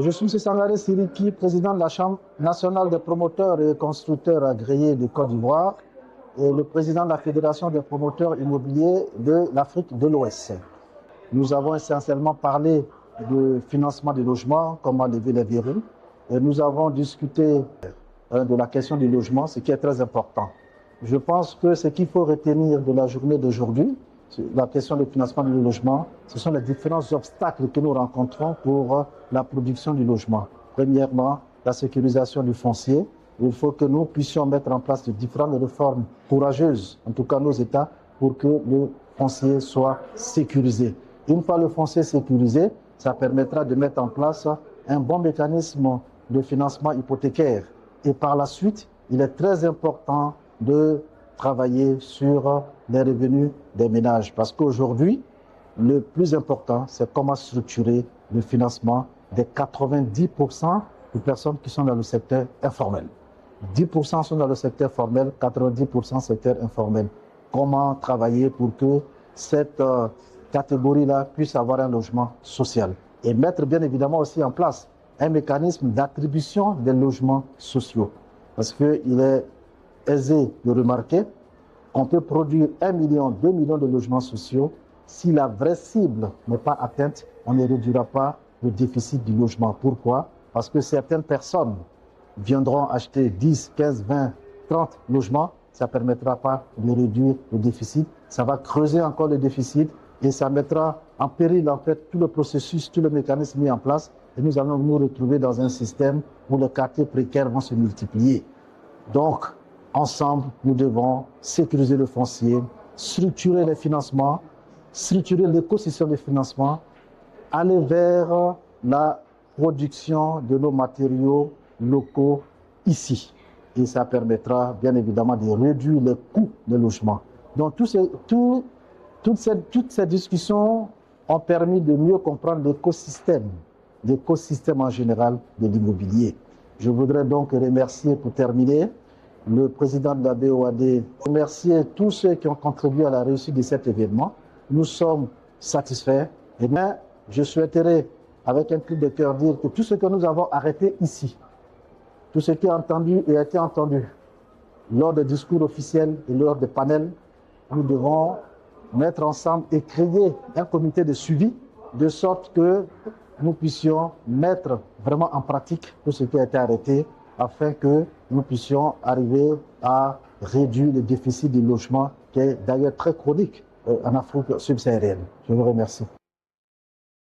Je suis M. Sangaré Siriki, président de la Chambre nationale des promoteurs et constructeurs agréés de Côte d'Ivoire et le président de la Fédération des promoteurs immobiliers de l'Afrique de l'Ouest. Nous avons essentiellement parlé du financement des logements, comment lever les verrous, et nous avons discuté de la question du logement, ce qui est très important. Je pense que ce qu'il faut retenir de la journée d'aujourd'hui, la question du financement du logement, ce sont les différents obstacles que nous rencontrons pour la production du logement. Premièrement, la sécurisation du foncier. Il faut que nous puissions mettre en place de différentes réformes courageuses, en tout cas nos États, pour que le foncier soit sécurisé. Une fois le foncier sécurisé, ça permettra de mettre en place un bon mécanisme de financement hypothécaire. Et par la suite, il est très important de travailler sur les revenus des ménages. Parce qu'aujourd'hui, le plus important, c'est comment structurer le financement des 90% de personnes qui sont dans le secteur informel. 10% sont dans le secteur formel, 90% secteur informel. Comment travailler pour que cette catégorie-là puisse avoir un logement social. Et mettre bien évidemment aussi en place un mécanisme d'attribution des logements sociaux. Parce qu'il est aisé de remarquer qu'on peut produire 1 million, 2 millions de logements sociaux. Si la vraie cible n'est pas atteinte, on ne réduira pas le déficit du logement. Pourquoi? Parce que certaines personnes viendront acheter 10, 15, 20, 30 logements. Ça ne permettra pas de réduire le déficit. Ça va creuser encore le déficit et ça mettra en péril en fait tout le processus, tout le mécanisme mis en place. Et nous allons nous retrouver dans un système où les quartiers précaires vont se multiplier. Donc, ensemble, nous devons sécuriser le foncier, structurer les financements, structurer l'écosystème de financement, aller vers la production de nos matériaux locaux ici. Et ça permettra bien évidemment de réduire les coûts de logement. Donc, toutes ces discussions ont permis de mieux comprendre l'écosystème en général de l'immobilier. Je voudrais donc remercier, pour terminer, le président de la BOAD, remercier tous ceux qui ont contribué à la réussite de cet événement. Nous sommes satisfaits. Et bien, je souhaiterais, avec un cri de cœur, dire que tout ce que nous avons arrêté ici, tout ce qui est entendu et a été entendu lors des discours officiels et lors des panels, nous devons mettre ensemble et créer un comité de suivi de sorte que nous puissions mettre vraiment en pratique tout ce qui a été arrêté afin que nous puissions arriver à réduire le déficit du logement qui est d'ailleurs très chronique en Afrique subsaharienne. Je vous remercie.